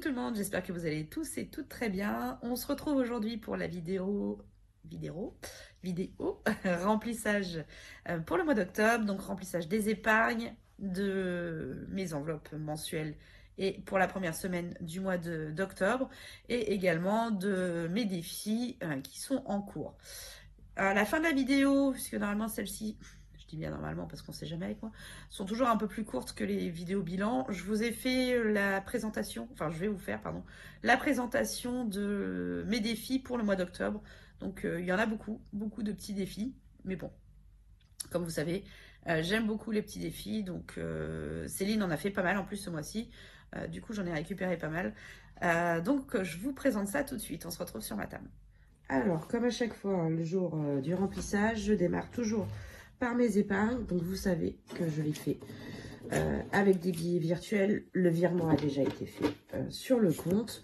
tout le monde, j'espère que vous allez tous et toutes très bien. On se retrouve aujourd'hui pour la vidéo remplissage pour le mois d'octobre, donc remplissage des épargnes, de mes enveloppes mensuelles et pour la première semaine du mois d'octobre et également de mes défis qui sont en cours. À la fin de la vidéo, puisque normalement celle-ci, je dis bien normalement parce qu'on ne sait jamais avec moi, sont toujours un peu plus courtes que les vidéos bilan. Je vous ai fait la présentation, enfin je vais vous faire, pardon, la présentation de mes défis pour le mois d'octobre. Donc il y en a beaucoup, beaucoup de petits défis. Mais bon, comme vous savez, j'aime beaucoup les petits défis. Donc Céline en a fait pas mal en plus ce mois-ci. Du coup, j'en ai récupéré pas mal. Donc je vous présente ça tout de suite. On se retrouve sur ma table. Alors, comme à chaque fois, le jour du remplissage, je démarre toujours par mes épargnes. Donc, vous savez que je les fais avec des billets virtuels. Le virement a déjà été fait sur le compte.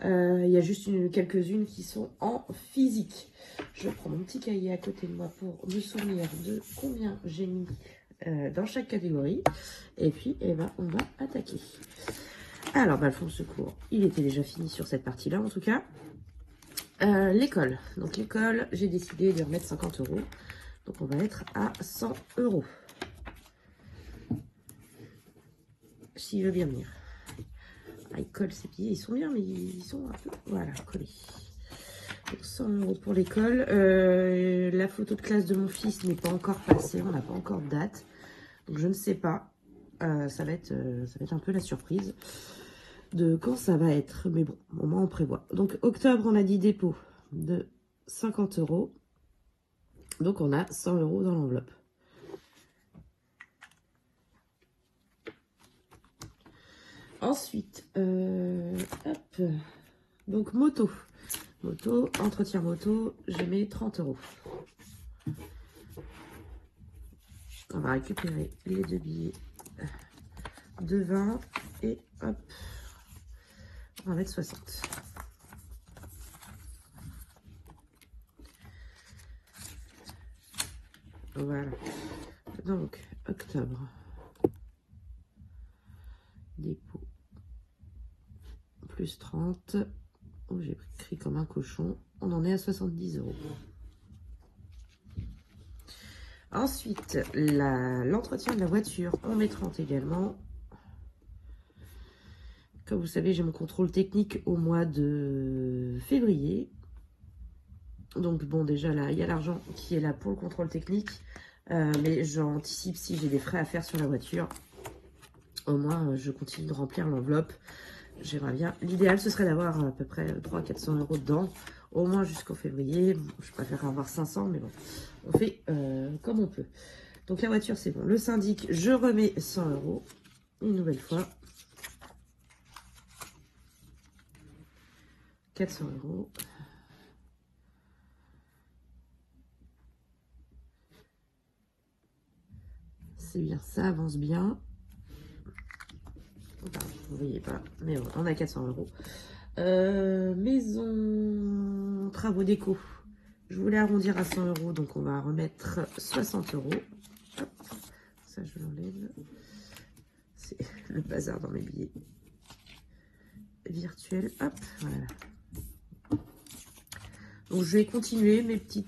Il y a juste quelques-unes qui sont en physique. Je prends mon petit cahier à côté de moi pour me souvenir de combien j'ai mis dans chaque catégorie. Et puis, eh ben, on va attaquer. Alors, le fonds de secours, il était déjà fini sur cette partie-là, en tout cas. L'école. Donc l'école, j'ai décidé de remettre 50 €. Donc on va être à 100 €. S'il veut bien venir. Ah, il colle ses billets. Ils sont bien, mais ils sont un peu... Voilà, collés. Donc 100 € pour l'école. La photo de classe de mon fils n'est pas encore passée. On n'a pas encore de date. Donc je ne sais pas. Ça va être un peu la surprise de quand ça va être. Mais bon, au moins on prévoit. Donc octobre, on a dit dépôt de 50 €. Donc, on a 100 € dans l'enveloppe. Ensuite, hop. Donc, moto. Moto, entretien moto, je mets 30 €. On va récupérer les deux billets de 20 et hop, on va mettre 60. Voilà. Donc, octobre. Dépôt. Plus 30. Oh, j'ai pris comme un cochon. On en est à 70 €. Ensuite, l'entretien de la voiture, on met 30 également. Comme vous savez, j'ai mon contrôle technique au mois de février. Donc bon, déjà là, il y a l'argent qui est là pour le contrôle technique. Mais j'anticipe si j'ai des frais à faire sur la voiture. Au moins, je continue de remplir l'enveloppe. J'aimerais bien. L'idéal, ce serait d'avoir à peu près 300-400 € dedans. Au moins jusqu'au février. Je préfère avoir 500, mais bon. On fait comme on peut. Donc la voiture, c'est bon. Le syndic, je remets 100 €. Une nouvelle fois. 400 €. C'est bien, ça avance bien. Enfin, vous voyez pas, mais bon, on a 400 €. Maison, travaux déco. Je voulais arrondir à 100 €, donc on va remettre 60 €. Hop, ça je l'enlève. C'est le bazar dans mes billets virtuels. Hop, voilà. Donc je vais continuer mes petits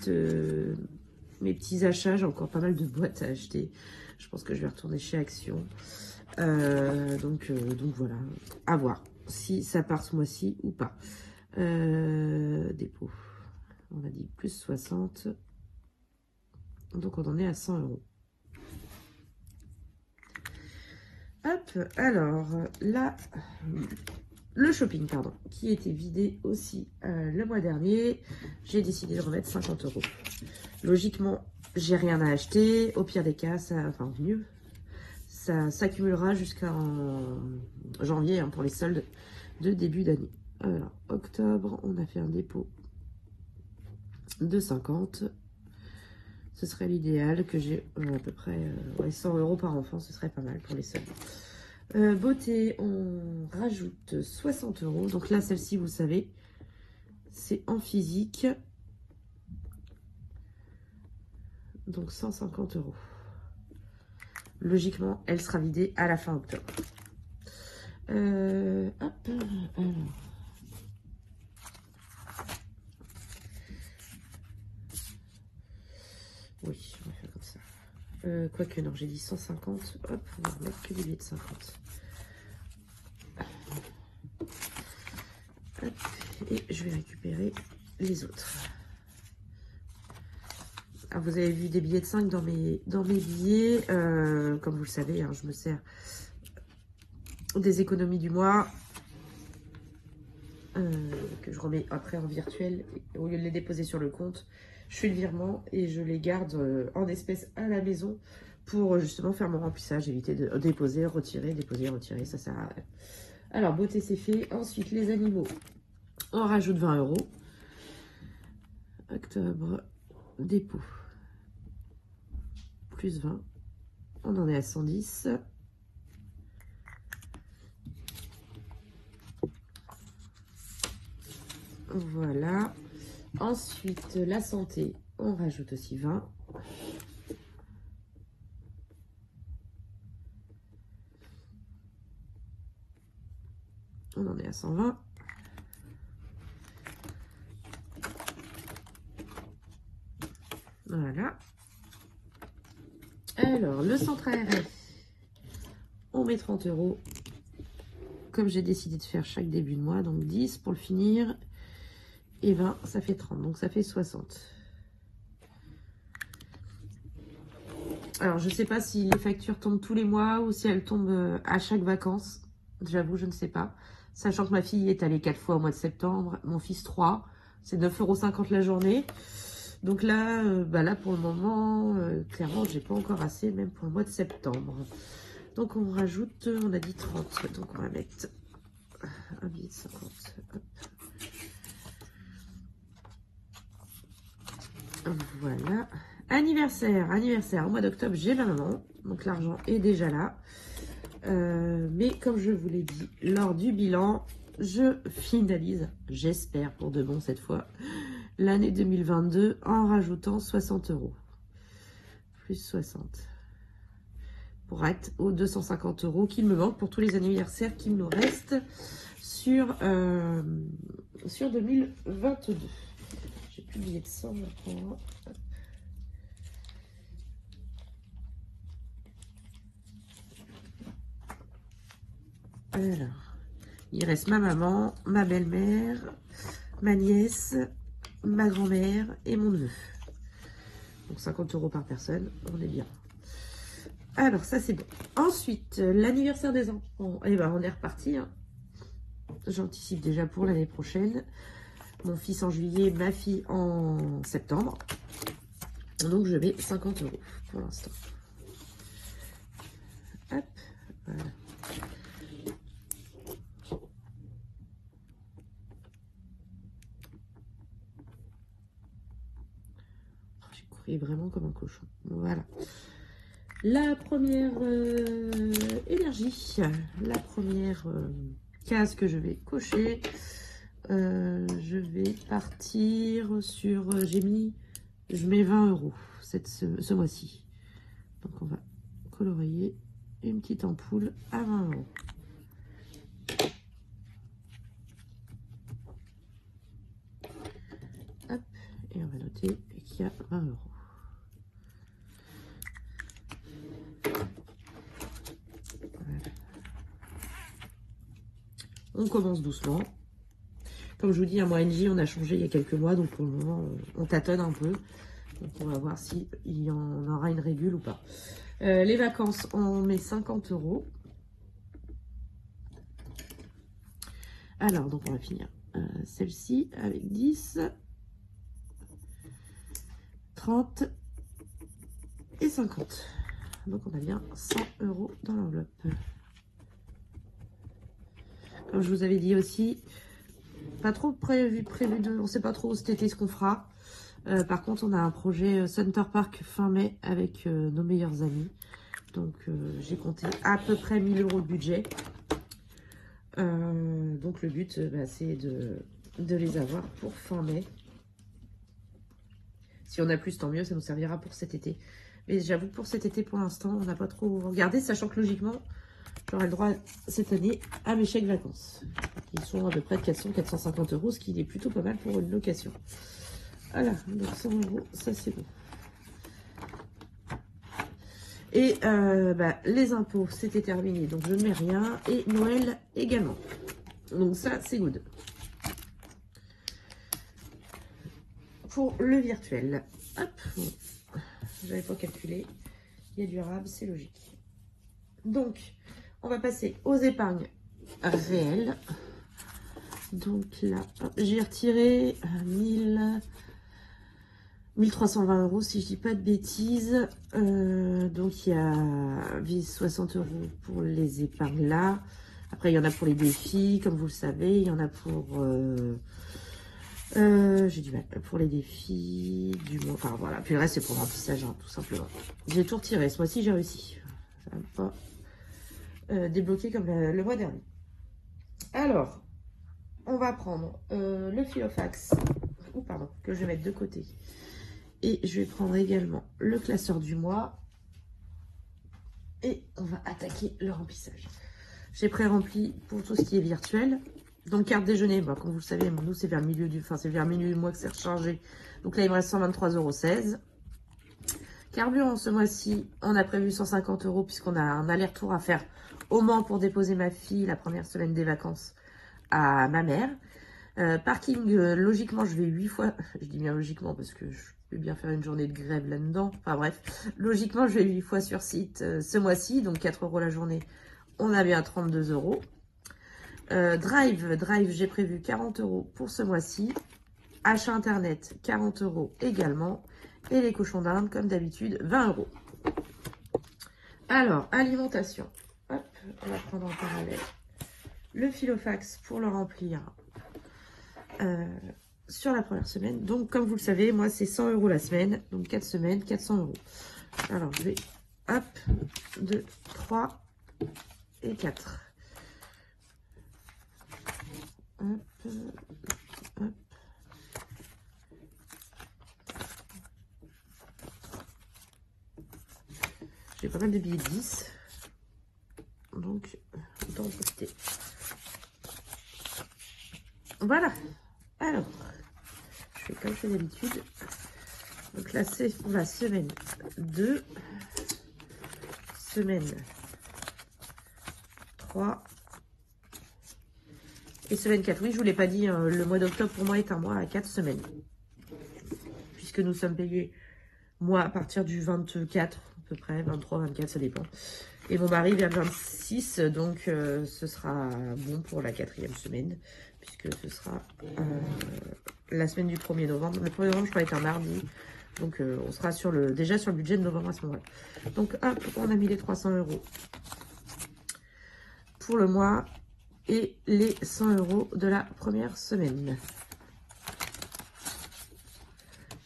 achats. J'ai encore pas mal de boîtes à acheter. Je pense que je vais retourner chez Action. Donc voilà, à voir si ça part ce mois-ci ou pas. Dépôt, on a dit plus 60. Donc on en est à 100 €. Hop, alors là, le shopping, pardon, qui était vidé aussi le mois dernier, j'ai décidé de remettre 50 €. Logiquement, j'ai rien à acheter. Au pire des cas, enfin mieux, ça s'accumulera jusqu'en janvier pour les soldes de début d'année. Alors, octobre, on a fait un dépôt de 50. Ce serait l'idéal que j'ai à peu près 100 € par enfant. Ce serait pas mal pour les soldes. Beauté, on rajoute 60 €. Donc là, celle-ci, vous savez, c'est en physique. Donc 150 €. Logiquement, elle sera vidée à la fin octobre. Hop, alors, Quoique, non, j'ai dit 150. Hop, on va remettre que des billets de 50. Hop, et je vais récupérer les autres. Alors, vous avez vu des billets de 5 dans mes billets. Comme vous le savez, hein, je me sers des économies du mois que je remets après en virtuel. Au lieu de les déposer sur le compte, je fais le virement et je les garde en espèces à la maison pour justement faire mon remplissage, éviter de déposer, retirer, ça sert à rien. Alors, beauté, c'est fait. Ensuite, les animaux, on rajoute 20 €. Octobre, dépôt, plus 20. On en est à 110. Voilà. Ensuite, la santé, on rajoute aussi 20. On en est à 120. Voilà. Alors, le centre aéré, on met 30 €. Comme j'ai décidé de faire chaque début de mois, donc 10 pour le finir. Et 20, ça fait 30, donc ça fait 60. Alors, je ne sais pas si les factures tombent tous les mois ou si elles tombent à chaque vacances. J'avoue, je ne sais pas. Sachant que ma fille est allée 4 fois au mois de septembre, mon fils 3. C'est 9,50 € la journée. Donc là, là pour le moment, clairement, j'ai pas encore assez, même pour le mois de septembre. Donc on rajoute, on a dit 30. Donc on va mettre un billet de 50. Hop. Voilà. Anniversaire. Au mois d'octobre, j'ai ma maman. Donc l'argent est déjà là. Mais comme je vous l'ai dit, lors du bilan, je finalise, j'espère pour de bon cette fois, l'année 2022 en rajoutant 60 €. Plus 60. Pour être aux 250 € qu'il me manque pour tous les anniversaires qui nous restent sur 2022. J'ai plus de billets de 100 maintenant. Alors, il reste ma maman, ma belle-mère, ma nièce, ma grand-mère et mon neveu. Donc 50 € par personne, on est bien. Alors ça c'est bon. Ensuite, l'anniversaire des enfants. Eh ben on est reparti. Hein. J'anticipe déjà pour l'année prochaine. Mon fils en juillet, ma fille en septembre. Donc je mets 50 € pour l'instant. Hop, voilà. J'ai couru vraiment comme un cochon. Voilà. La première énergie, la première case que je vais cocher. Je vais partir sur, je mets 20 € ce mois-ci. Donc on va colorier une petite ampoule à 20 €. Hop, et on va noter qu'il y a 20 €. Voilà. On commence doucement. Comme je vous dis, à moi NJ, on a changé il y a quelques mois, donc pour le moment, on tâtonne un peu. Donc on va voir s'il y en aura une régule ou pas. Les vacances, on met 50 €. Alors, donc on va finir celle-ci avec 10, 30 et 50. Donc on a bien 100 € dans l'enveloppe. Comme je vous avais dit aussi, pas trop prévu de, on sait pas trop cet été ce qu'on fera. Par contre, on a un projet Center Park fin mai avec nos meilleurs amis. Donc j'ai compté à peu près 1000 € de budget. Donc le but, c'est de les avoir pour fin mai. Si on a plus, tant mieux, ça nous servira pour cet été. Mais j'avoue que pour cet été, pour l'instant, on n'a pas trop regardé, sachant que logiquement, j'aurai le droit cette année à mes chèques vacances. Ils sont à peu près de 400-450 €, ce qui est plutôt pas mal pour une location. Voilà, donc 100 €, ça c'est bon. Et les impôts, c'était terminé, donc je ne mets rien. Et Noël également. Donc ça, c'est good. Pour le virtuel. Hop. J'avais pas calculé. Il y a du rab, c'est logique. Donc, on va passer aux épargnes réelles. Donc là, j'ai retiré 1320 € si je dis pas de bêtises. Donc il y a 60 € pour les épargnes là. Après il y en a pour les défis, comme vous le savez. Il y en a pour... j'ai du mal. Pour les défis du mois. Enfin voilà. Puis le reste c'est pour le remplissage, hein, tout simplement. J'ai tout retiré. Ce mois-ci j'ai réussi. Ça va pas débloquer comme le mois dernier. Alors, on va prendre le Filofax. Oh pardon, que je vais mettre de côté. Et je vais prendre également le classeur du mois. Et on va attaquer le remplissage. J'ai pré-rempli pour tout ce qui est virtuel. Donc carte déjeuner, comme vous le savez, nous c'est vers le milieu du, c'est vers le milieu du mois que c'est rechargé. Donc là il me reste 123,16 €. Carburant ce mois-ci, on a prévu 150 € puisqu'on a un aller-retour à faire au Mans pour déposer ma fille la première semaine des vacances à ma mère. Parking, logiquement je vais 8 fois, je dis bien logiquement parce que je peux bien faire une journée de grève là-dedans. Enfin bref, logiquement je vais 8 fois sur site ce mois-ci, donc 4 € la journée. On a bien 32 €. Drive, j'ai prévu 40 € pour ce mois-ci. Achat internet, 40 € également. Et les cochons d'Inde, comme d'habitude, 20 €. Alors, alimentation. Hop, on va prendre en parallèle le Filofax pour le remplir sur la première semaine. Donc, comme vous le savez, moi, c'est 100 € la semaine. Donc, 4 semaines, 400 €. Alors, je vais, hop, 2, 3 et 4. Hop, hop. J'ai pas mal de billets de 10. Donc, autant en profiter. Voilà. Alors, je fais comme je fais d'habitude. Donc là, c'est pour la semaine 2. Semaine 3. Et semaine 4. Oui, je vous l'ai pas dit, hein, le mois d'octobre pour moi est un mois à 4 semaines. Puisque nous sommes payés, moi, à partir du 24, à peu près, 23, 24, ça dépend. Et mon mari vient le 26, donc ce sera bon pour la 4e semaine, puisque ce sera la semaine du 1er novembre. Le 1er novembre, je crois, est un mardi. Donc, on sera déjà sur le budget de novembre à ce moment-là. Donc, hop, on a mis les 300 € pour le mois et les 100 € de la première semaine.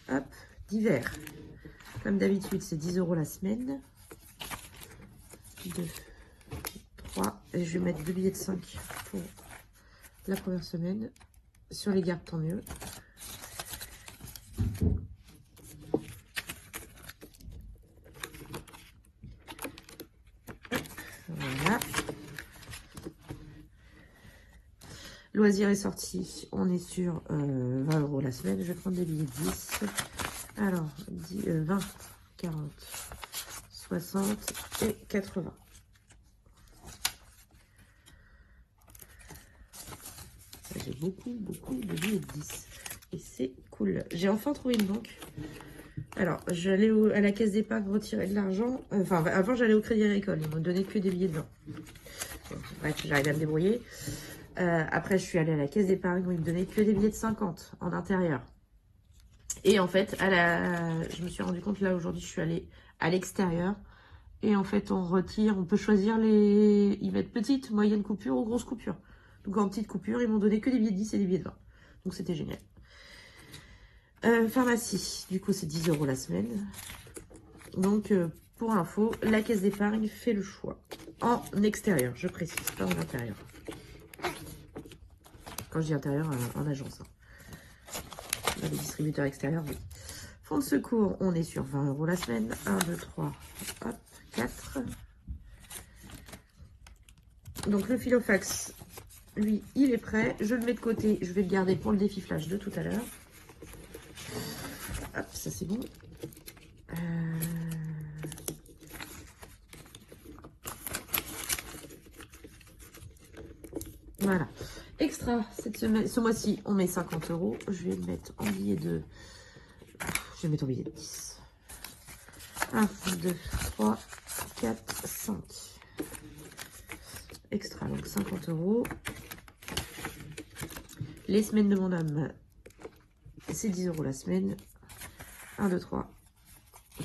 Hop, divers. Comme d'habitude, c'est 10 € la semaine. 2, 3. Et je vais mettre 2 billets de 5 pour la première semaine. Sur les gardes, tant mieux. Voilà. Loisir est sorti. On est sur 20 € la semaine. Je vais prendre des billets de 10. Alors, 20, 40, 60 et 80. J'ai beaucoup de billets de 10. Et c'est cool. J'ai enfin trouvé une banque. Alors, j'allais à la caisse d'épargne retirer de l'argent. Enfin, avant, j'allais au Crédit Agricole. Ils m'ont donné que des billets de 20. Bref, j'arrive à me débrouiller. Après, je suis allée à la caisse d'épargne où ils me donnaient que des billets de 50 en intérieur. Et en fait, je me suis rendu compte, là, aujourd'hui, je suis allée à l'extérieur. Et en fait, on peut choisir ils mettent petite, moyenne coupure ou grosse coupure. Donc, en petite coupure, ils m'ont donné que des billets de 10 et des billets de 20. Donc, c'était génial. Pharmacie, du coup, c'est 10 € la semaine. Donc, pour info, la caisse d'épargne fait le choix. En extérieur, je précise, pas en intérieur. Quand je dis intérieur, en agence. Hein. Les distributeurs extérieurs, oui. Fonds de secours, on est sur 20 € la semaine. 1, 2, 3, hop, 4. Donc le Filofax, lui, il est prêt. Je le mets de côté. Je vais le garder pour le défi flash de tout à l'heure. Hop, ça c'est bon. Voilà. Extra, cette semaine, ce mois-ci, on met 50 euros. Je vais le mettre en billet de... Je vais mettre en billet de 10. 1, 2, 3, 4, 5. Extra, donc 50 euros. Les semaines de mon homme, c'est 10 euros la semaine. 1, 2, 3,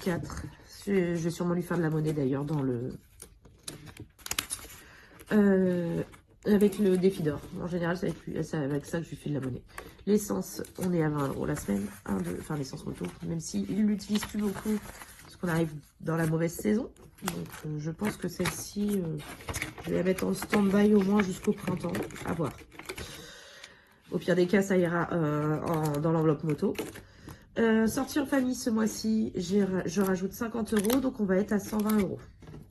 4. Je vais sûrement lui faire de la monnaie d'ailleurs dans le... avec le défi d'or. En général, c'est avec ça que je lui fais de la monnaie. L'essence, on est à 20 euros la semaine. 1, 2, enfin l'essence moto, même s'il ne l'utilise plus beaucoup, parce qu'on arrive dans la mauvaise saison. Donc je pense que celle-ci, je vais la mettre en stand-by au moins jusqu'au printemps. À voir. Au pire des cas, ça ira dans l'enveloppe moto. Sortie en famille ce mois-ci, je rajoute 50 euros, donc on va être à 120 euros.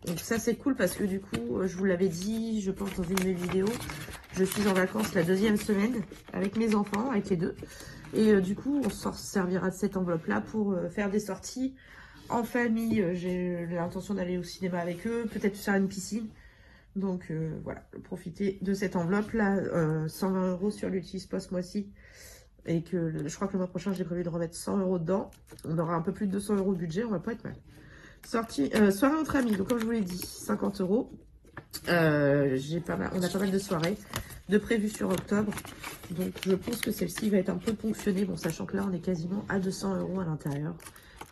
Donc ça c'est cool parce que du coup, je vous l'avais dit, je pense dans une de mes vidéos, je suis en vacances la 2e semaine avec mes enfants, avec les deux. Et du coup, on se servira de cette enveloppe-là pour faire des sorties en famille. J'ai l'intention d'aller au cinéma avec eux, peut-être faire une piscine. Donc voilà, profitez de cette enveloppe-là, 120 euros sur l'Utilispa ce mois-ci. Et que je crois que le mois prochain, j'ai prévu de remettre 100 euros dedans. On aura un peu plus de 200 euros de budget, on va pas être mal. Soirée entre amis, donc comme je vous l'ai dit, 50 euros. On a pas mal de soirées de prévues sur octobre. Donc je pense que celle-ci va être un peu ponctionnée. Bon, sachant que là, on est quasiment à 200 euros à l'intérieur.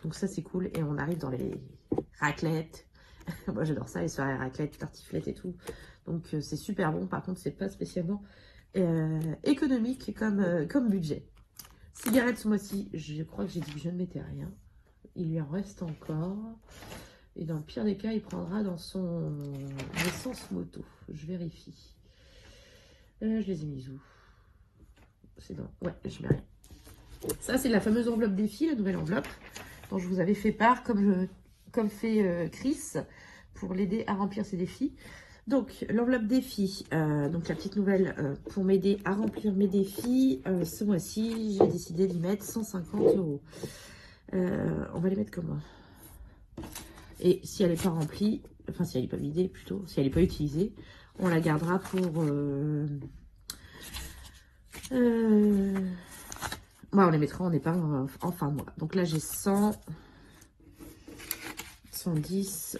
Donc ça, c'est cool. Et on arrive dans les raclettes. Moi, j'adore ça, les soirées raclettes, tartiflettes et tout. Donc c'est super bon. Par contre, c'est pas spécialement économique comme budget. Cigarettes ce mois-ci, je crois que j'ai dit que je ne mettais rien. Il lui en reste encore. Et dans le pire des cas, il prendra dans son essence moto. Je vérifie. Je les ai mis où? C'est dans... Ouais, je mets rien. Ça, c'est la fameuse enveloppe défi, la nouvelle enveloppe, dont je vous avais fait part, comme fait Chris, pour l'aider à remplir ses défis. Donc, l'enveloppe défi, donc la petite nouvelle pour m'aider à remplir mes défis. Ce mois-ci, j'ai décidé d'y mettre 150 euros. On va les mettre comment? Et si elle n'est pas remplie, enfin si elle n'est pas vidée plutôt, si elle n'est pas utilisée, on la gardera pour... on les mettra en épargne en fin de mois. Donc là, j'ai 100, 110,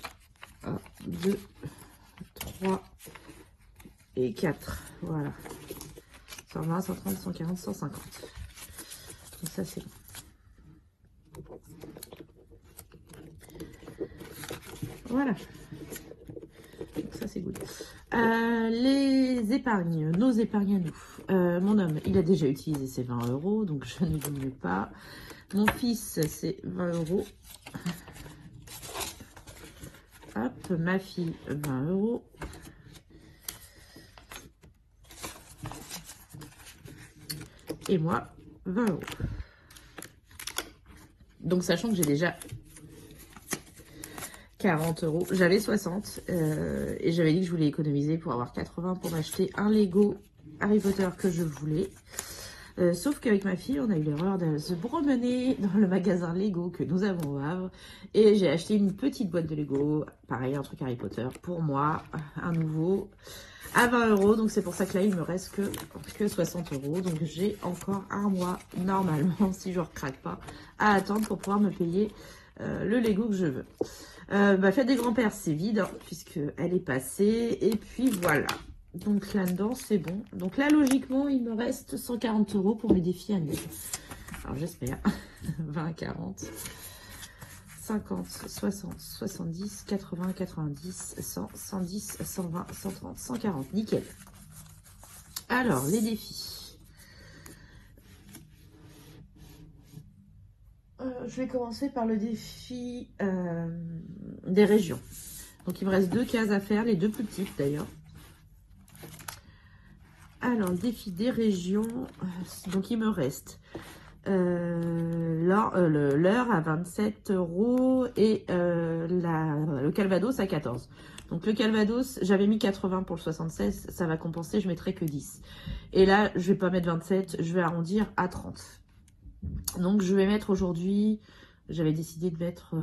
1, 2, 3 et 4. Voilà. 120, 130, 140, 150. Donc ça, c'est bon. Voilà. Donc ça, c'est good. Les épargnes, nos épargnes à nous. Mon homme, il a déjà utilisé ses 20 euros, donc je ne diminue pas. Mon fils, c'est 20 euros. Hop, ma fille, 20 euros. Et moi, 20 euros. Donc, sachant que j'ai déjà 40 euros. J'avais 60 et j'avais dit que je voulais économiser pour avoir 80 pour m'acheter un Lego Harry Potter que je voulais. Sauf qu'avec ma fille, on a eu l'erreur de se promener dans le magasin Lego que nous avons au Havre. Et j'ai acheté une petite boîte de Lego, pareil, un truc Harry Potter pour moi, un nouveau, à 20 euros. Donc c'est pour ça que là, il me reste que 60 euros. Donc j'ai encore un mois, normalement, si je ne recraque pas, à attendre pour pouvoir me payer le Lego que je veux. Fête des grands-pères, c'est vide, hein, puisqu'elle est passée. Et puis voilà. Donc là-dedans, c'est bon. Donc là, logiquement, il me reste 140 euros pour mes défis annuels. Alors j'espère. 20, 40, 50, 60, 70, 80, 90, 100, 110, 120, 130, 140. Nickel. Alors, les défis. Je vais commencer par le défi des régions. Donc, il me reste 2 cases à faire, les 2 plus petites d'ailleurs. Alors, le défi des régions, donc il me reste l'heure à 27 euros et le Calvados à 14. Donc le Calvados, j'avais mis 80 pour le 76, ça va compenser, je mettrai que 10. Et là, je vais pas mettre 27, je vais arrondir à 30. Donc je vais mettre aujourd'hui, j'avais décidé de mettre,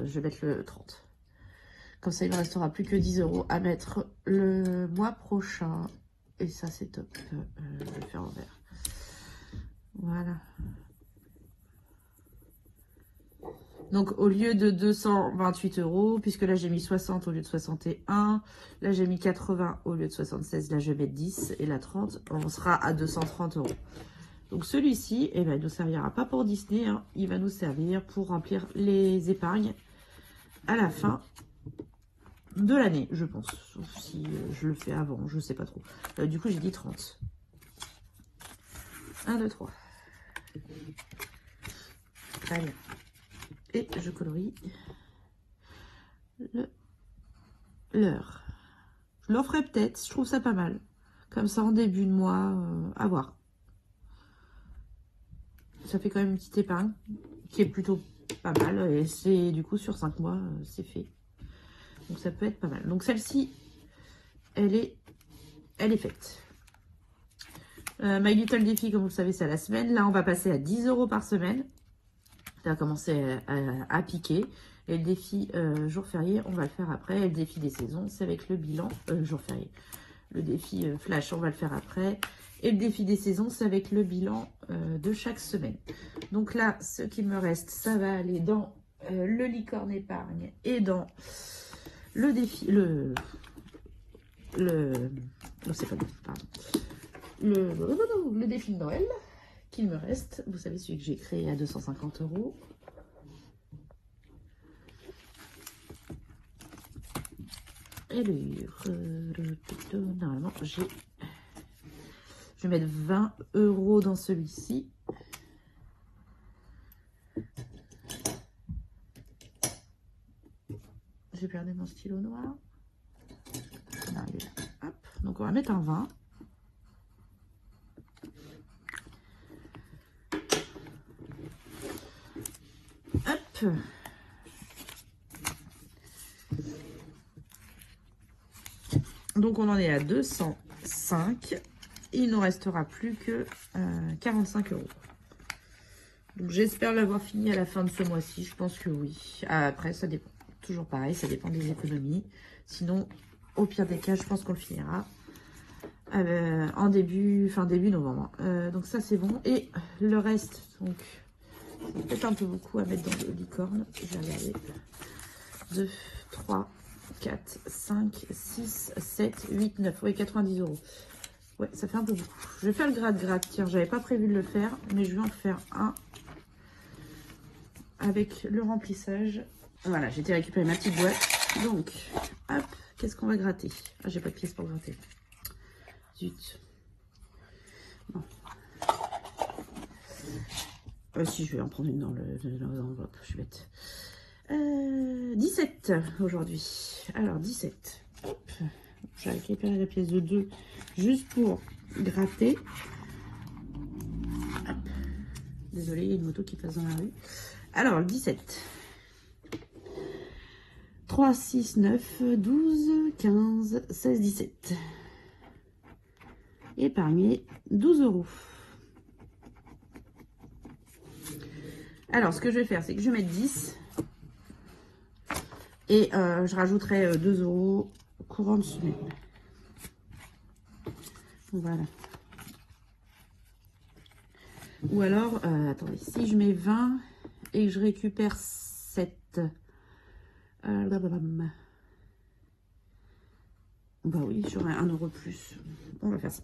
je vais mettre le 30. Comme ça, il ne me restera plus que 10 euros à mettre le mois prochain. Et ça, c'est top. Je vais le faire en vert. Voilà. Donc, au lieu de 228 €, puisque là, j'ai mis 60 au lieu de 61, là, j'ai mis 80 au lieu de 76, là, je vais mettre 10, et la 30, on sera à 230 €. Donc, celui-ci, eh ben, il ne nous servira pas pour Disney, hein. Il va nous servir pour remplir les épargnes à la fin de l'année, je pense. Sauf si je le fais avant, je ne sais pas trop. Du coup, j'ai dit 30. 1, 2, 3. Très bien. Et je colorie l'heure. Je l'en ferai peut-être, je trouve ça pas mal. Comme ça, en début de mois, à voir. Ça fait quand même une petite épargne qui est plutôt pas mal. Et c'est du coup, sur 5 mois, c'est fait. Donc, ça peut être pas mal. Donc, celle-ci, elle est faite. My Little Défi, comme vous le savez, c'est à la semaine. Là, on va passer à 10 € par semaine. Ça va commencer à piquer. Et le défi jour férié, on va le faire après. Et le défi des saisons, c'est avec le bilan jour férié. Le défi flash, on va le faire après. Et le défi des saisons, c'est avec le bilan de chaque semaine. Donc là, ce qui me reste, ça va aller dans le licorne épargne et dans le défi, c'est pas le défi, pardon. Le défi de Noël qu'il me reste. Vous savez, celui que j'ai créé à 250 €. Et normalement, je vais mettre 20 € dans celui-ci. J'ai perdu mon stylo noir. Non, il est là. Hop. Donc, on va mettre un 20. Hop. Donc, on en est à 205. Il ne nous restera plus que 45 €. Donc, j'espère l'avoir fini à la fin de ce mois-ci. Je pense que oui. Après, ça dépend. Toujours pareil, ça dépend des économies. Sinon, au pire des cas, je pense qu'on le finira en début novembre. Donc, ça, c'est bon. Et le reste, donc, c'est peut-être un peu beaucoup à mettre dans le licorne. Je vais regarder. 2, 3, 4, 5, 6, 7, 8, 9. Oui, 90 €. Ouais, ça fait un peu beaucoup. Je vais faire le gratte-gratte. Tiens, j'avais pas prévu de le faire, mais je vais en faire un avec le remplissage. Voilà, j'ai été récupérer ma petite boîte. Donc, hop, qu'est-ce qu'on va gratter? Ah, j'ai pas de pièce pour gratter. Zut. Bon. Si, je vais en prendre une dans l'enveloppe. Je suis bête. 17 aujourd'hui. Alors, 17. Hop. J'ai récupéré la pièce de 2 juste pour gratter. Hop. Désolée, il y a une moto qui passe dans la rue. Alors, le 17. 3, 6, 9, 12, 15, 16, 17. Épargner 12 €. Alors, ce que je vais faire, c'est que je vais mettre 10. Et je rajouterai 2 € courant de semaine. Voilà. Ou alors, attendez, si je mets 20 et que je récupère 7. Bah oui, j'aurai 1 € plus. On va faire ça.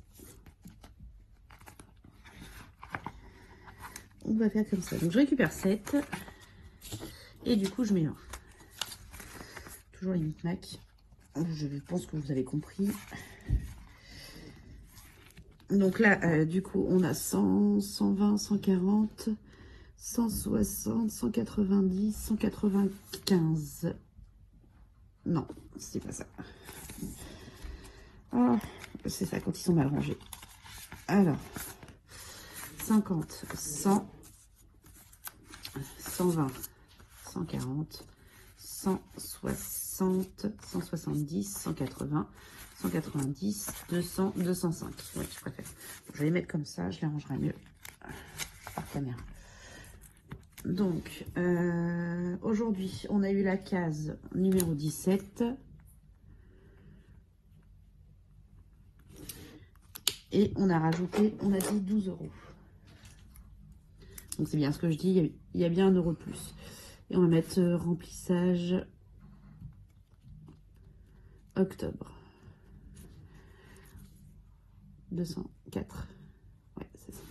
On va faire comme ça. Donc, je récupère 7. Et du coup, je mets 1. Toujours les micmacs. Je pense que vous avez compris. Donc là, du coup, on a 100, 120, 140, 160, 190, 195. Non, c'est pas ça. Oh, c'est ça quand ils sont mal rangés. Alors, 50, 100, 120, 140, 160, 170, 180, 190, 200, 205. Oui, je préfère. Je vais les mettre comme ça, je les rangerai mieux par caméra. Donc, aujourd'hui, on a eu la case numéro 17. Et on a rajouté, on a dit 12 €. Donc c'est bien ce que je dis, il y a bien 1 € de plus. Et on va mettre remplissage octobre. 204. Ouais, c'est ça.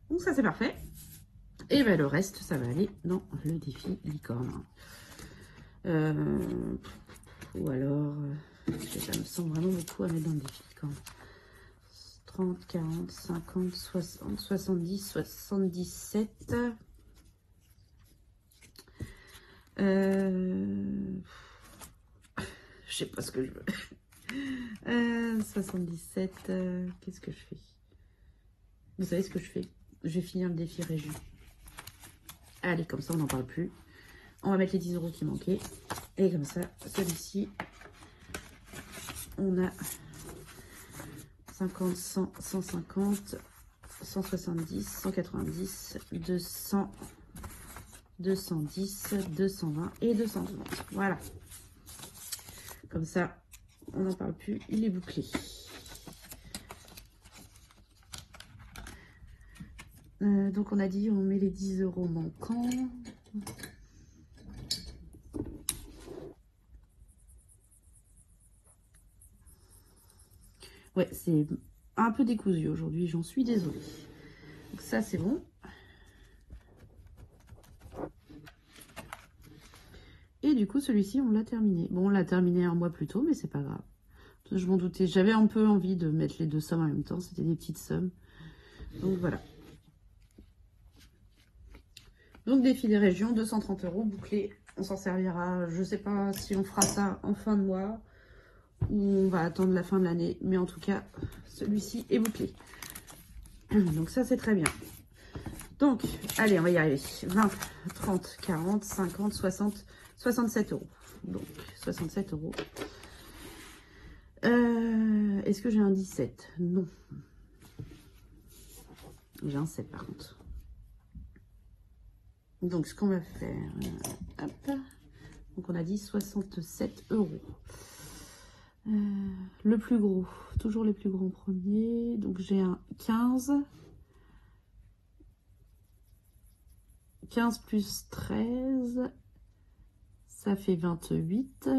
Donc ça c'est parfait. Et ben le reste, ça va aller dans le défi licorne. Ou alors, ça me semble vraiment beaucoup à mettre dans le défi licorne. 30, 40, 50, 60, 70, 77. Je sais pas ce que je veux. 77. Qu'est-ce que je fais? Vous savez ce que je fais? Je vais finir le défi région. Allez, comme ça, on n'en parle plus. On va mettre les 10 € qui manquaient. Et comme ça, celui-ci, on a 50, 100, 150, 170, 190, 200, 210, 220 et 230. Voilà. Comme ça, on n'en parle plus. Il est bouclé. Donc, on a dit, on met les 10 € manquants. Ouais, c'est un peu décousu aujourd'hui, j'en suis désolée. Donc ça, c'est bon. Et du coup, celui-ci, on l'a terminé. Bon, on l'a terminé un mois plus tôt, mais c'est pas grave. Je m'en doutais. J'avais un peu envie de mettre les deux sommes en même temps. C'était des petites sommes. Donc voilà. Donc défi des régions, 230 € bouclé. On s'en servira. Je sais pas si on fera ça en fin de mois ou on va attendre la fin de l'année. Mais en tout cas, celui-ci est bouclé. Donc ça, c'est très bien. Donc, allez, on va y arriver. 20, 30, 40, 50, 60, 67 €. Donc, 67 €. Est-ce que j'ai un 17? Non. J'ai un 7 par contre. Donc, ce qu'on va faire... hop. Donc, on a dit 67 €. Le plus gros. Toujours les plus gros en premier. Donc, j'ai un 15. 15 plus 13. Ça fait 28.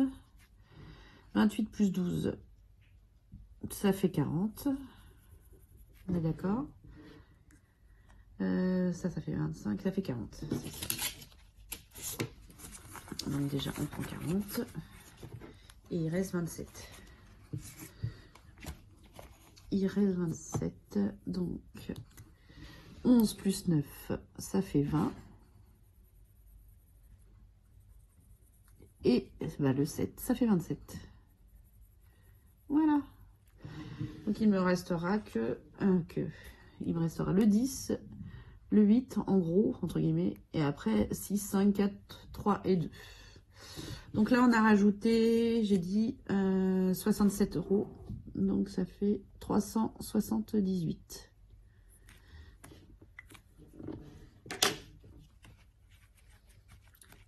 28 plus 12. Ça fait 40. On est d'accord? Ça fait 25. Ça fait 40. Donc déjà, on prend 40. Et il reste 27. Il reste 27. Donc, 11 plus 9, ça fait 20. Et bah, le 7, ça fait 27. Voilà. Donc, il me restera il me restera le 10, le 8, en gros, entre guillemets. Et après, 6, 5, 4, 3 et 2. Donc là, on a rajouté, j'ai dit, 67 €. Donc, ça fait 378.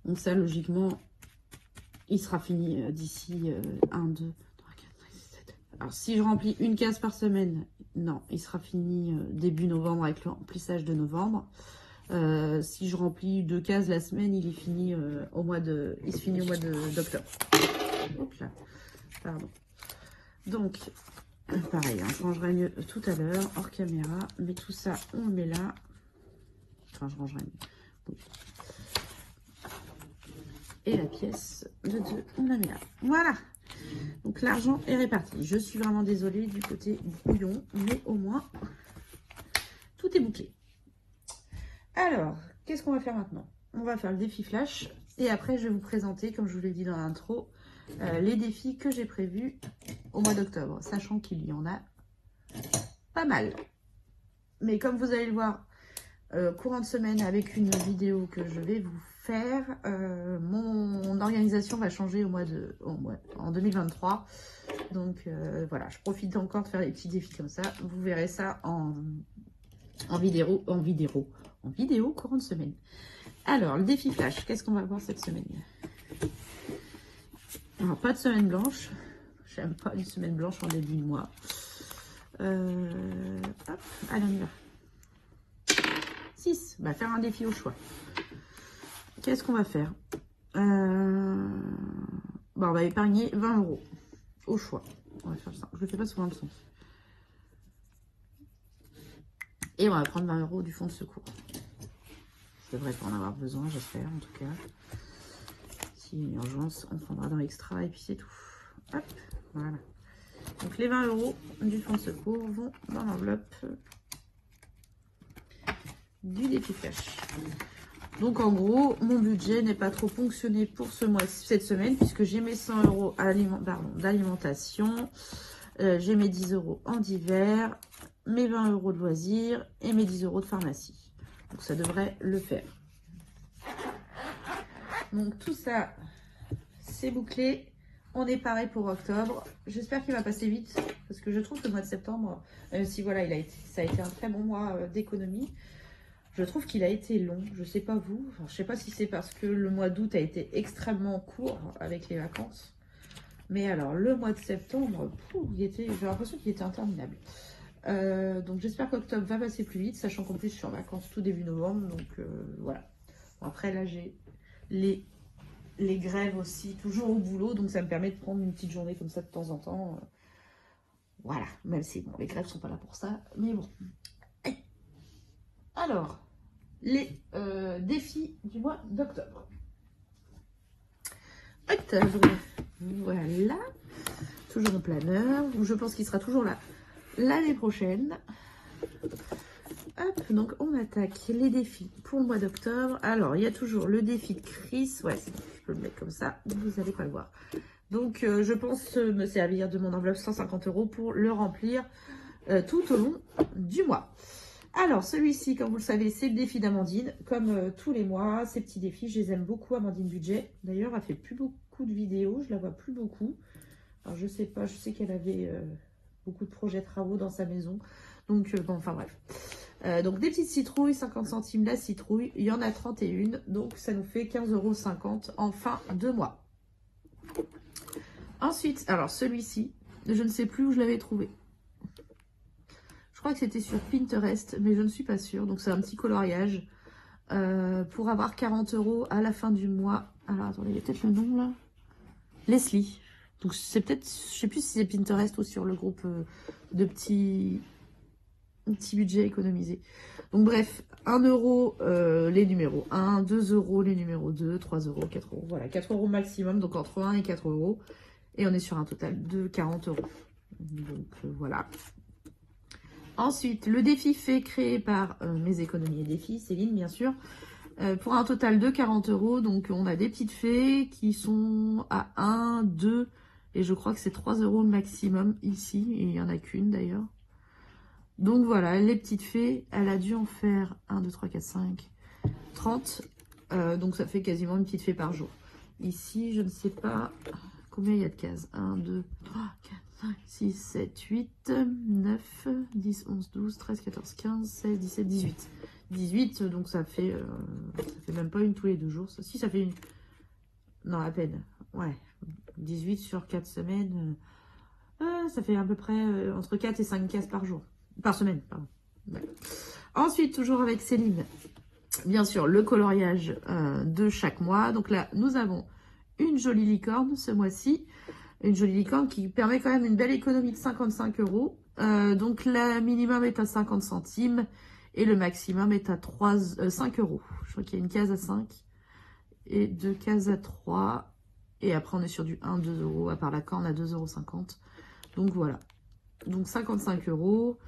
Donc ça, logiquement, il sera fini d'ici 1, 2, 3, 4, 5, 6, 7. Alors, si je remplis une case par semaine, non, il sera fini début novembre avec le remplissage de novembre. Si je remplis 2 cases la semaine, il est fini il se finit au mois d'octobre. Hop là, pardon. Donc, pareil, je rangerai mieux tout à l'heure, hors caméra. Mais tout ça, on le met là. Enfin, je rangerai mieux. Oui. Et la pièce de 2, on la met là. Voilà. Donc, l'argent est réparti. Je suis vraiment désolée du côté brouillon, mais au moins, tout est bouclé. Alors, qu'est-ce qu'on va faire maintenant? On va faire le défi flash. Et après, je vais vous présenter, comme je vous l'ai dit dans l'intro, les défis que j'ai prévus au mois d'octobre. Sachant qu'il y en a pas mal. Mais comme vous allez le voir, courant de semaine avec une vidéo que je vais vous faire, mon organisation va changer en 2023. Donc voilà, je profite encore de faire des petits défis comme ça. Vous verrez ça en vidéo courant de semaine. Alors, le défi flash, qu'est-ce qu'on va voir cette semaine? Alors, pas de semaine blanche. Je J'aime pas une semaine blanche en début de mois. Hop, allez, on y va. 6, bah, faire un défi au choix. Qu'est-ce qu'on va faire? Bon, on va épargner 20 € au choix. On va faire ça. Je le fais pas souvent le sens. Et on va prendre 20 € du fonds de secours. Je devrais pas en avoir besoin, j'espère en tout cas. S'il y a une urgence, on prendra dans l'extra et puis c'est tout. Hop, voilà. Donc les 20 € du fonds de secours vont dans l'enveloppe du défi flash. Donc en gros, mon budget n'est pas trop ponctionné pour ce mois, cette semaine, puisque j'ai mes 100 € d'alimentation, j'ai mes 10 € en divers, mes 20 € de loisirs et mes 10 € de pharmacie. Donc ça devrait le faire. Donc tout ça, c'est bouclé. On est pareil pour octobre. J'espère qu'il va passer vite, parce que je trouve que le mois de septembre, même si voilà, ça a été un très bon mois d'économie, je trouve qu'il a été long. Je sais pas vous, enfin, je sais pas si c'est parce que le mois d'août a été extrêmement court avec les vacances. Mais alors, le mois de septembre, j'ai l'impression qu'il était interminable. Donc j'espère qu'octobre va passer plus vite, sachant qu'en plus je suis en vacances tout début novembre. Donc voilà. Bon, après là, j'ai les grèves aussi, toujours au boulot. Donc ça me permet de prendre une petite journée comme ça de temps en temps. Voilà, même si bon, les grèves sont pas là pour ça. Mais bon. Alors, les défis du mois d'octobre. Octobre, voilà, toujours en planeur. Je pense qu'il sera toujours là l'année prochaine. Hop, donc on attaque les défis pour le mois d'octobre. Alors, il y a toujours le défi de Chris. Ouais, c'est bon, je peux le mettre comme ça, vous n'allez pas le voir. Donc, je pense me servir de mon enveloppe 150 € pour le remplir tout au long du mois. Alors, celui-ci, comme vous le savez, c'est le défi d'Amandine. Comme tous les mois, ces petits défis, je les aime beaucoup, Amandine Budget. D'ailleurs, elle fait plus beaucoup de vidéos, je la vois plus beaucoup. Alors, je sais pas, je sais qu'elle avait beaucoup de projets travaux dans sa maison. Donc, bon, enfin bref. Donc, des petites citrouilles, 50 centimes la citrouille. Il y en a 31, donc ça nous fait 15,50 € en fin de mois. Ensuite, alors celui-ci, je ne sais plus où je l'avais trouvé. Je crois que c'était sur Pinterest, mais je ne suis pas sûre. Donc, c'est un petit coloriage pour avoir 40 € à la fin du mois. Alors, attendez, il y a peut-être le nom, là. Leslie. Donc, c'est peut-être, je sais plus si c'est Pinterest ou sur le groupe de petits budgets économisés. Donc, bref, 1 € les numéros 1, 2 € les numéros 2, 3 €, 4 €. Voilà, 4 € maximum, donc entre 1 et 4 €. Et on est sur un total de 40 €. Donc, voilà. Ensuite, le défi fait créé par mes économies et défis, Céline, bien sûr, pour un total de 40 €. Donc, on a des petites fées qui sont à 1, 2, et je crois que c'est 3 € le maximum ici. Et il n'y en a qu'une, d'ailleurs. Donc, voilà, les petites fées, elle a dû en faire 1, 2, 3, 4, 5, 30. Donc, ça fait quasiment une petite fée par jour. Ici, je ne sais pas combien il y a de cases. 1, 2, 3, 4. 5, 6, 7, 8, 9, 10, 11, 12, 13, 14, 15, 16, 17, 18. 18, donc ça fait même pas une tous les 2 jours. Si, ça fait une... Non, à peine. Ouais, 18 sur 4 semaines. Ça fait à peu près entre 4 et 5 cases par jour. Par semaine, pardon. Ouais. Ensuite, toujours avec Céline, bien sûr, le coloriage de chaque mois. Donc là, nous avons une jolie licorne ce mois-ci. Une jolie licorne qui permet quand même une belle économie de 55 €. Donc, le minimum est à 50 centimes et le maximum est à 5 €. Je crois qu'il y a une case à 5 et 2 cases à 3. Et après, on est sur du 1, 2 €. À part la corne à 2,50 €. Donc, voilà. Donc, 55 €.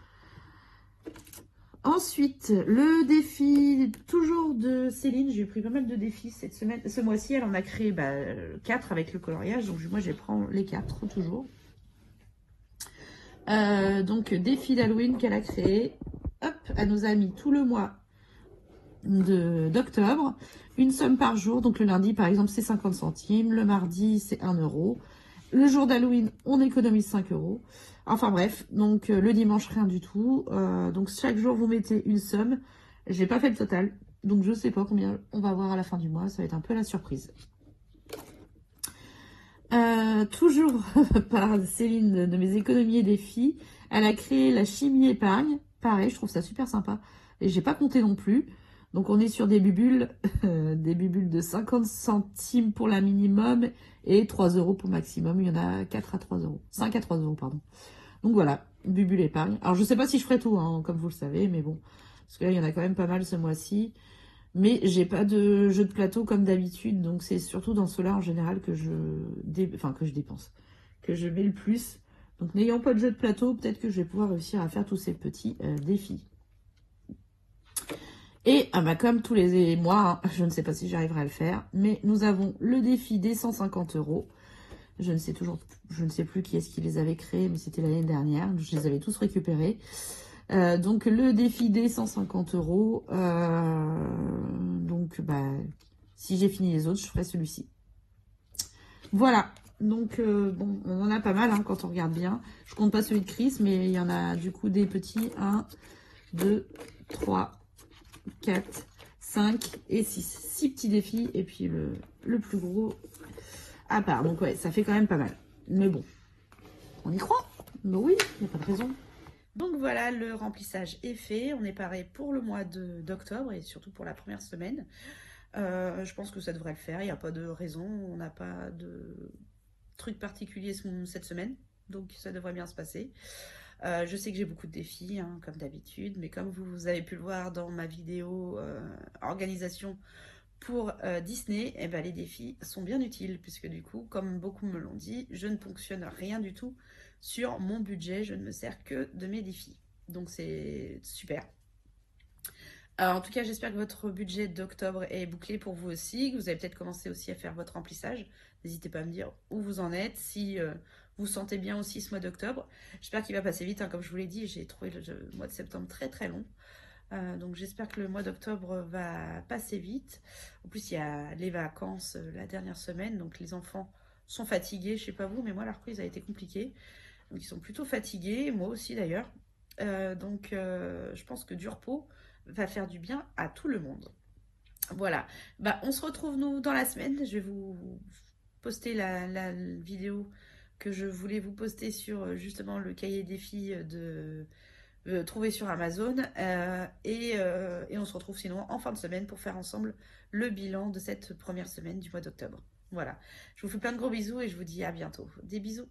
Ensuite, le défi, toujours de Céline. J'ai pris pas mal de défis cette semaine. Ce mois-ci, elle en a créé 4 avec le coloriage. Donc, moi, je prends les 4 toujours. Donc, défi d'Halloween qu'elle a créé. Hop, elle nous a mis tout le mois d'octobre. Une somme par jour. Donc, le lundi, par exemple, c'est 50 centimes. Le mardi, c'est 1 €. Le jour d'Halloween, on économise 5 €. Enfin bref, donc le dimanche, rien du tout. Donc chaque jour, vous mettez une somme. J'ai pas fait le total, donc je sais pas combien on va avoir à la fin du mois. Ça va être un peu la surprise. Toujours par Céline de mes économies et défis, elle a créé la chimie épargne. Pareil, je trouve ça super sympa. Et j'ai pas compté non plus. Donc on est sur des bubules de 50 centimes pour la minimum et 3 euros pour maximum. Il y en a 4 à 3 euros. 5 à 3 euros, pardon. Donc voilà, bubule épargne. Alors je sais pas si je ferai tout, hein, comme vous le savez, mais bon. Parce que là, il y en a quand même pas mal ce mois-ci. Mais j'ai pas de jeu de plateau comme d'habitude, donc c'est surtout dans cela en général que que je dépense, que je mets le plus. Donc n'ayant pas de jeu de plateau, peut-être que je vais pouvoir réussir à faire tous ces petits défis. Et bah, comme tous les mois, hein, je ne sais pas si j'arriverai à le faire, mais nous avons le défi des 150 euros. Je ne sais plus qui est-ce qui les avait créés, mais c'était l'année dernière. Je les avais tous récupérés. Donc le défi des 150 euros. Donc bah, si j'ai fini les autres, je ferai celui-ci. Voilà. Donc bon, on en a pas mal hein, quand on regarde bien. Je compte pas celui de Chris, mais il y en a du coup des petits. 1, 2, 3, 4, 5 et 6. 6 petits défis et puis le plus gros à part. Donc ouais, ça fait quand même pas mal. Mais bon, on y croit. Mais oui, il n'y a pas de raison. Donc voilà, le remplissage est fait. On est paré pour le mois d'octobre et surtout pour la première semaine. Je pense que ça devrait le faire. Il n'y a pas de raison. On n'a pas de truc particulier cette semaine. Donc ça devrait bien se passer. Je sais que j'ai beaucoup de défis, hein, comme d'habitude. Mais comme vous avez pu le voir dans ma vidéo organisation pour Disney, eh ben, les défis sont bien utiles. Puisque du coup, comme beaucoup me l'ont dit, je ne ponctionne rien du tout sur mon budget. Je ne me sers que de mes défis. Donc c'est super. En tout cas, j'espère que votre budget d'octobre est bouclé pour vous aussi, que vous avez peut-être commencé aussi à faire votre remplissage. N'hésitez pas à me dire où vous en êtes, si vous sentez bien aussi ce mois d'octobre. J'espère qu'il va passer vite, hein, comme je vous l'ai dit, j'ai trouvé le mois de septembre très très long. Donc j'espère que le mois d'octobre va passer vite. En plus, il y a les vacances la dernière semaine, donc les enfants sont fatigués, je sais pas vous, mais moi la reprise a été compliquée. Donc ils sont plutôt fatigués, moi aussi d'ailleurs. Je pense que du repos va faire du bien à tout le monde. Voilà. Bah, on se retrouve nous dans la semaine. Je vais vous poster la vidéo que je voulais vous poster sur justement le cahier des filles de trouver sur Amazon. Et on se retrouve sinon en fin de semaine pour faire ensemble le bilan de cette première semaine du mois d'octobre. Voilà. Je vous fais plein de gros bisous et je vous dis à bientôt. Des bisous.